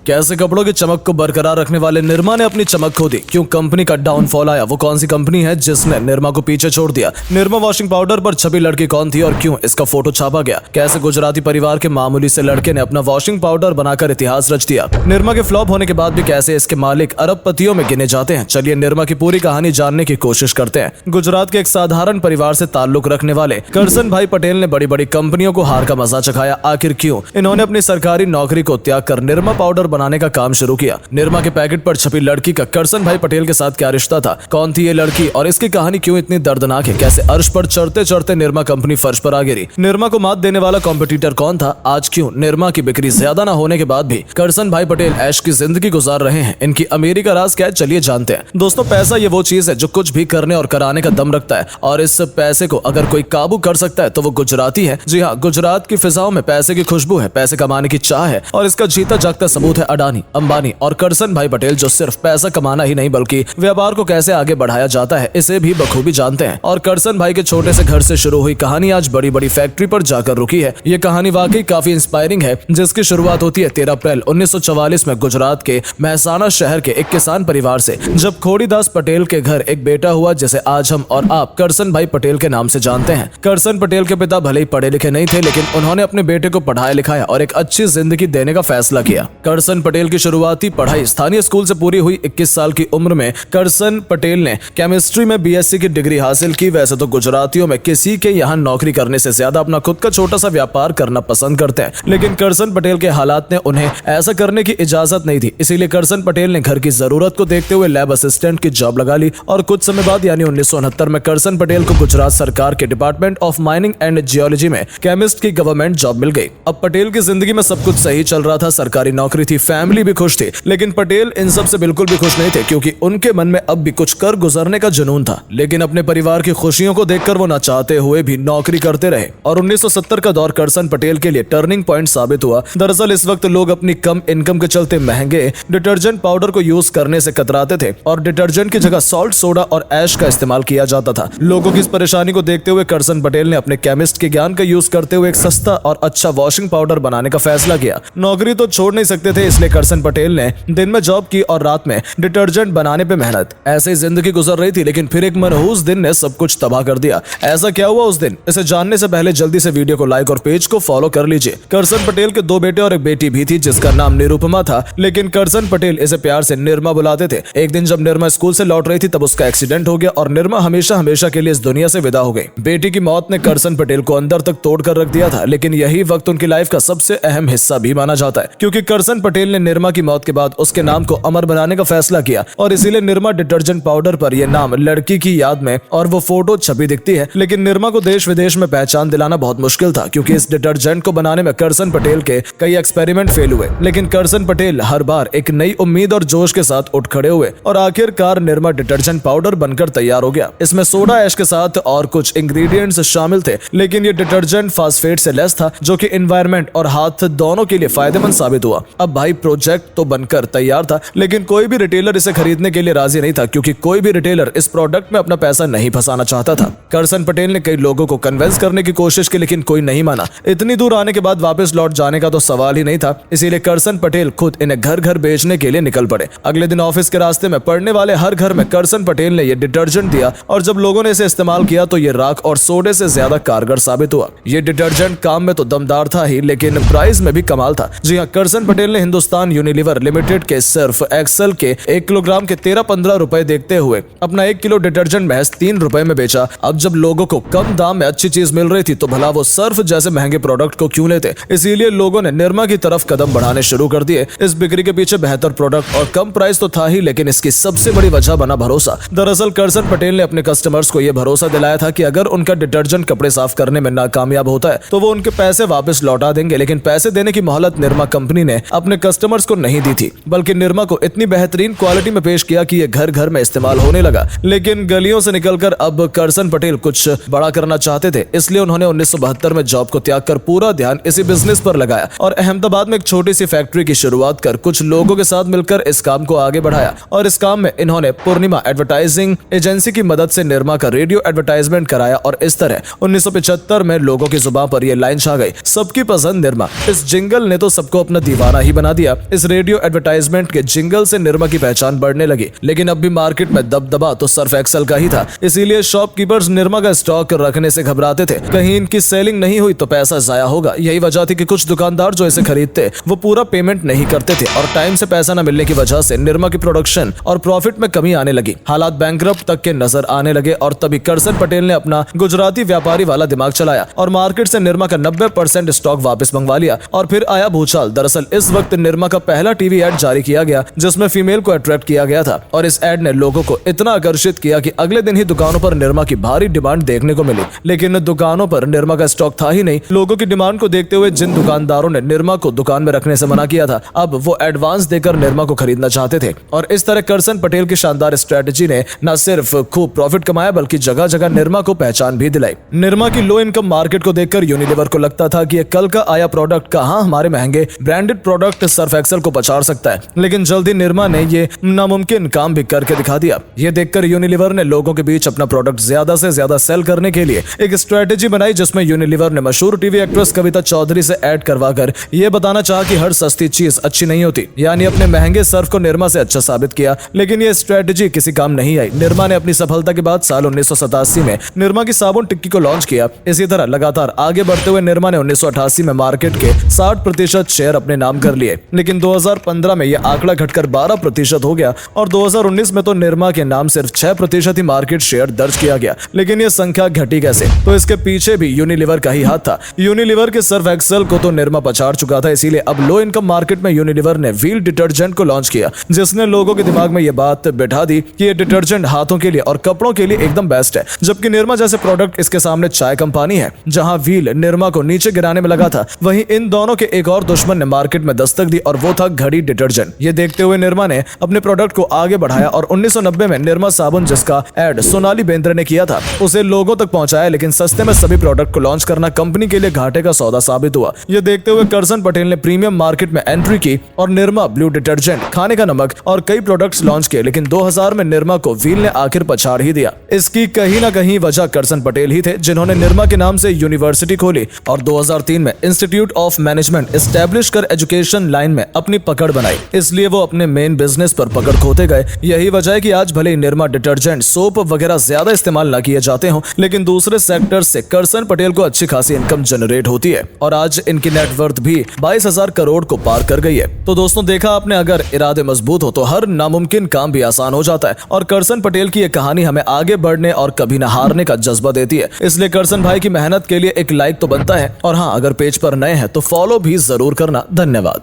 कैसे कपड़ों की चमक को बरकरार रखने वाले निरमा ने अपनी चमक खो दी, क्यों कंपनी का डाउनफॉल आया, वो कौन सी कंपनी है जिसने निरमा को पीछे छोड़ दिया, निरमा वॉशिंग पाउडर पर छपी लड़की कौन थी और क्यों इसका फोटो छापा गया, कैसे गुजराती परिवार के मामूली से लड़के ने अपना वॉशिंग पाउडर बनाकर इतिहास रच दिया, निरमा के फ्लॉप होने के बाद भी कैसे इसके मालिक अरबपतियों में गिने जाते हैं। चलिए निरमा की पूरी कहानी जानने की कोशिश करते हैं। गुजरात के एक साधारण परिवार से ताल्लुक रखने वाले करसन भाई पटेल ने बड़ी बड़ी कंपनियों को हार का मजा चखाया। आखिर क्यों इन्होंने अपनी सरकारी नौकरी को त्याग कर निरमा पाउडर बनाने का काम शुरू किया। निरमा के पैकेट पर छपी लड़की का करसन भाई पटेल के साथ क्या रिश्ता था, कौन थी ये लड़की और इसकी कहानी क्यों इतनी दर्दनाक है, कैसे अर्श पर चढ़ते चढ़ते निरमा कंपनी फर्श पर आ गिरी, निरमा को मात देने वाला कॉम्पिटिटर कौन था, आज क्यों निरमा की बिक्री ज्यादा न होने के बाद भी करसन भाई पटेल ऐश की जिंदगी गुजार रहे हैं, इनकी अमीरी का राज क्या है, चलिए जानते हैं। दोस्तों, पैसा ये वो चीज है जो कुछ भी करने और कराने का दम रखता है और इस पैसे को अगर कोई काबू कर सकता है तो वो गुजराती है। जी हाँ, गुजरात की फिजाओं में पैसे की खुशबू है, पैसे कमाने की चाह है और इसका जीता जागता सबूत है अडानी, अंबानी और करसन भाई पटेल, जो सिर्फ पैसा कमाना ही नहीं बल्कि व्यापार को कैसे आगे बढ़ाया जाता है इसे भी बखूबी जानते हैं। और करसन भाई के छोटे से घर से शुरू हुई कहानी आज बड़ी बड़ी फैक्ट्री पर जाकर रुकी है। ये कहानी वाकई काफी इंस्पायरिंग है, जिसकी शुरुआत होती है 13 अप्रैल 1944 में गुजरात के महसाना शहर के एक किसान परिवार से, जब खोड़ीदास पटेल के घर एक बेटा हुआ जिसे आज हम और आप करसन भाई पटेल के नाम से जानते हैं। करसन पटेल के पिता भले ही पढ़े लिखे नहीं थे, लेकिन उन्होंने अपने बेटे को पढ़ाया लिखाया और एक अच्छी जिंदगी देने का फैसला किया। करसन पटेल की शुरुआती पढ़ाई स्थानीय स्कूल से पूरी हुई। 21 साल की उम्र में करसन पटेल ने केमिस्ट्री में बीएससी की डिग्री हासिल की। वैसे तो गुजरातियों में किसी के यहाँ नौकरी करने से ज्यादा अपना खुद का छोटा सा व्यापार करना पसंद करते हैं, लेकिन करसन पटेल के हालात ने उन्हें ऐसा करने की इजाजत नहीं थी। इसीलिए करसन पटेल ने घर की जरूरत को देखते हुए लैब असिस्टेंट की जॉब लगा ली और कुछ समय बाद यानी 1969 में करसन पटेल को गुजरात सरकार के department of mining and geology में केमिस्ट की गवर्नमेंट जॉब मिल गई। अब पटेल की जिंदगी में सब कुछ सही चल रहा था, सरकारी नौकरी थी, फैमिली भी खुश थी, लेकिन पटेल इन सब से बिल्कुल भी खुश नहीं थे, क्योंकि उनके मन में अब भी कुछ कर गुजरने का जुनून था। लेकिन अपने परिवार की खुशियों को देखकर वो न चाहते हुए भी नौकरी करते रहे और 1970 का दौर करसन पटेल के लिए टर्निंग पॉइंट साबित हुआ। दरअसल इस वक्त लोग अपनी कम इनकम के चलते महंगे डिटर्जेंट पाउडर को यूज करने से कतराते थे और डिटर्जेंट की जगह सॉल्ट, सोडा और ऐश का इस्तेमाल किया जाता था। लोगों की इस परेशानी को देखते हुए करसन पटेल ने अपने केमिस्ट के ज्ञान का यूज करते हुए एक सस्ता और अच्छा वॉशिंग पाउडर बनाने का फैसला किया। नौकरी तो छोड़ नहीं सकते थे, इसलिए करसन पटेल ने दिन में जॉब की और रात में डिटर्जेंट बनाने पे मेहनत। ऐसे ही जिंदगी गुजर रही थी, लेकिन फिर एक मनहूस दिन ने सब कुछ तबाह कर दिया। ऐसा क्या हुआ उस दिन, इसे जानने से पहले जल्दी से वीडियो को लाइक और पेज को फॉलो कर लीजिए। करसन पटेल के 2 बेटे और एक बेटी भी थी जिसका नाम निरुपमा था, लेकिन करसन पटेल इसे प्यार से निर्मा बुलाते थे। एक दिन जब निर्मा स्कूल से लौट रही थी तब उसका एक्सीडेंट हो गया और निर्मा हमेशा हमेशा के लिए इस दुनिया से विदा हो गई। बेटी की मौत ने करसन पटेल को अंदर तक तोड़ कर रख दिया था, लेकिन यही वक्त उनकी लाइफ का सबसे अहम हिस्सा भी माना जाता है, क्योंकि करसन पटेल ने निर्मा की मौत के बाद उसके नाम को अमर बनाने का फैसला किया और इसीलिए निर्मा डिटर्जेंट पाउडर पर यह नाम लड़की की याद में और वो फोटो छपी दिखती है। लेकिन निर्मा को देश विदेश में पहचान दिलाना बहुत मुश्किल था, क्योंकि इस डिटर्जेंट को बनाने में करसन पटेल के कई एक्सपेरिमेंट फेल हुए, लेकिन करसन पटेल हर बार एक नई उम्मीद और जोश के साथ उठ खड़े हुए और आखिरकार निर्मा डिटर्जेंट पाउडर बनकर तैयार हो गया। इसमें सोडा ऐश के साथ और कुछ इंग्रेडिएंट्स शामिल थे, लेकिन ये डिटर्जेंट फास्फेट से लेस था, जो कि एनवायरनमेंट और हाथ दोनों के लिए फायदेमंद साबित हुआ। अब भाई प्रोजेक्ट तो बनकर तैयार था, लेकिन कोई भी रिटेलर इसे खरीदने के लिए राजी नहीं था, क्योंकि कोई भी रिटेलर इस प्रोडक्ट में अपना पैसा नहीं फंसाना चाहता था। करसन पटेल ने कई लोगों को कन्विंस करने की कोशिश की, लेकिन कोई नहीं माना। इतनी दूर आने के बाद वापस लौट जाने का तो सवाल ही नहीं था, इसीलिए करसन पटेल खुद इन्हें घर घर बेचने के लिए निकल पड़े। अगले दिन ऑफिस के रास्ते में पड़ने वाले हर घर में करसन पटेल ने यह डिटर्जेंट दिया और जब लोगों ने इसे इस्तेमाल किया तो ये राख और सोडे से ज्यादा कारगर साबित हुआ। ये डिटर्जेंट काम में तो दमदार था ही, लेकिन प्राइस में भी कमाल था। जी हाँ, करसन पटेल ने हिंदुस्तान यूनिलीवर लिमिटेड के सर्फ एक्सेल के 1 किलोग्राम के 13-15 रुपए देखते हुए अपना 1 किलो डिटर्जेंट महज 3 रुपए में बेचा। अब जब लोगों को कम दाम में अच्छी चीज मिल रही थी तो भला वो सर्फ जैसे महंगे प्रोडक्ट को क्यों लेते। इसीलिए लोगों ने निर्मा की तरफ कदम बढ़ाने शुरू कर दिए। इस बिक्री के पीछे बेहतर प्रोडक्ट और कम प्राइस तो था ही, लेकिन इसकी सबसे बड़ी वजह बना भरोसा। दरअसल करसन पटेल ने अपने कस्टमर्स को यह भरोसा दिलाया था कि अगर उनका डिटर्जेंट कपड़े साफ करने में नाकामयाब होता है तो वो उनके पैसे वापस लौटा देंगे। लेकिन पैसे देने की मोहलत निर्मा कंपनी ने अपने कस्टमर्स को नहीं दी थी, बल्कि निर्मा को इतनी बेहतरीन क्वालिटी में पेश किया कि ये घर घर में इस्तेमाल होने लगा। लेकिन गलियों से निकलकर अब करसन पटेल कुछ बड़ा करना चाहते थे, इसलिए उन्होंने 1972 में जॉब को त्याग कर पूरा ध्यान इसी बिजनेस पर लगाया और अहमदाबाद में एक छोटी सी फैक्ट्री की शुरुआत कर कुछ लोगों के साथ मिलकर इस काम को आगे बढ़ाया। और इस काम में इन्होंने पूर्णिमा एडवर्टाइजिंग एजेंसी की मदद से निर्मा का रेडियो एडवर्टाइजमेंट कराया और इस तरह 1975 में लोगों की जुबान पर यह लाइन छा गई, सबकी पसंद निर्मा। इस जिंगल ने तो सबको अपना दीवाना ही बना दिया। इस रेडियो एडवर्टाइजमेंट के जिंगल से निरमा की पहचान बढ़ने लगी, लेकिन अब भी मार्केट में दबदबा तो सर्फ एक्सेल का ही था। इसीलिए शॉपकीपर्स निरमा का स्टॉक रखने से घबराते थे, कहीं इनकी सेलिंग नहीं हुई तो पैसा जाया होगा। यही वजह थी कि कुछ दुकानदार जो इसे खरीदते वो पूरा पेमेंट नहीं करते थे और टाइम से पैसा न मिलने की वजह से निरमा की प्रोडक्शन और प्रॉफिट में कमी आने लगी। हालात बैंकरप्ट तक के नजर आने लगे और तभी करसन पटेल ने अपना गुजराती व्यापारी वाला दिमाग चलाया और मार्केट से निरमा का 90% स्टॉक वापस मंगवा लिया। और फिर आया भूचाल। दरअसल इस वक्त निरमा का पहला टीवी एड जारी किया गया जिसमें फीमेल को अट्रैक्ट किया गया था और इस एड ने लोगों को इतना आकर्षित किया कि अगले दिन ही दुकानों पर निरमा की भारी डिमांड देखने को मिली। लेकिन दुकानों पर निरमा का स्टॉक था ही नहीं। लोगों की डिमांड को देखते हुए जिन दुकानदारों ने निरमा को दुकान में रखने से मना किया था, अब वो एडवांस देकर निरमा को खरीदना चाहते थे। और इस तरह करसन पटेल की शानदार स्ट्रेटजी ने न सिर्फ खूब प्रॉफिट कमाया बल्कि जगह जगह निरमा को पहचान भी दिलाई। निरमा की लो इनकम मार्केट को देखकर यूनिलीवर को लगता था कि ये कल का आया प्रोडक्ट कहां हमारे महंगे ब्रांडेड प्रोडक्ट सर्फ एक्सेल को पछाड़ सकता है। लेकिन जल्दी निरमा ने ये नामुमकिन काम भी करके दिखा दिया। ये देखकर यूनिलीवर ने लोगों के बीच अपना प्रोडक्ट ज्यादा से ज्यादा सेल करने के लिए एक स्ट्रेटेजी बनाई जिसमें यूनिलीवर ने मशहूर टीवी एक्ट्रेस कविता चौधरी से ऐड करवाकर ये बताना चाहा कि हर सस्ती चीज अच्छी नहीं होती, यानी अपने महंगे सर्फ को निरमा से अच्छा साबित किया। लेकिन ये स्ट्रेटेजी किसी काम नहीं आई। निरमा ने अपनी सफलता के बाद साल 1987 में निरमा की साबुन टिक्की को लॉन्च किया। इसी तरह लगातार आगे बढ़ते हुए निरमा ने 1988 में मार्केट के 60% शेयर अपने नाम कर लिए। लेकिन 2015 में यह आंकड़ा घटकर 12% हो गया और 2019 में तो निरमा के नाम सिर्फ 6% ही मार्केट शेयर दर्ज किया गया। लेकिन यह संख्या घटी कैसे? तो इसके पीछे भी यूनिलीवर का ही हाथ था। यूनिलीवर के सर्फ एक्सेल को तो निरमा पछाड़ चुका था, इसीलिए अब लो इनकम मार्केट में यूनिलीवर ने व्हील डिटर्जेंट को लॉन्च किया जिसने लोगों के दिमाग में यह बात बिठा दी कि ये डिटर्जेंट हाथों के लिए और कपड़ों के लिए एकदम बेस्ट है। जबकि निरमा जैसे प्रोडक्ट इसके सामने चाय कंपनी है। जहां व्हील निरमा को नीचे गिराने में लगा था, वहीं इन दोनों के एक और दुश्मन ने मार्केट में दस्तक दी और वो था घड़ी डिटर्जेंट। ये देखते हुए निरमा ने अपने प्रोडक्ट को आगे बढ़ाया और 1990 में निरमा साबुन जिसका एड सोनाली बेंद्रे ने किया था उसे लोगों तक पहुंचाया। लेकिन सस्ते में सभी प्रोडक्ट को लॉन्च करना कंपनी के लिए घाटे का सौदा साबित हुआ। ये देखते हुए करसन पटेल ने प्रीमियम मार्केट में एंट्री की और निरमा ब्लू डिटर्जेंट, खाने का नमक और कई प्रोडक्ट्स लॉन्च किए। लेकिन 2000 में निरमा को व्हील ने आखिर पछाड़ ही दिया। इसकी कहीं ना कहीं वजह करसन पटेल ही थे जिन्होंने निरमा के नाम से यूनिवर्सिटी खोली और 2003 में इंस्टीट्यूट ऑफ मैनेजमेंट एस्टैब्लिश कर एजुकेशन लाइन में अपनी पकड़ बनाई। इसलिए वो अपने मेन बिजनेस पर पकड़ खोते गए। यही वजह है कि आज भले ही निरमा डिटर्जेंट, सोप वगैरह ज्यादा इस्तेमाल न किए जाते हों, लेकिन दूसरे सेक्टर से करसन पटेल को अच्छी खासी इनकम जनरेट होती है और आज इनकी नेटवर्थ भी 22,000 करोड़ को पार कर गई है। तो दोस्तों देखा आपने, अगर इरादे मजबूत हो तो हर नामुमकिन काम भी आसान हो जाता है। और करसन पटेल की ये कहानी हमें आगे बढ़ने और कभी न हारने का जज्बा देती है। इसलिए करसन भाई की मेहनत के लिए एक लाइक तो बनता है और हाँ, अगर पेज पर नए हैं तो फॉलो भी जरूर करना। धन्यवाद।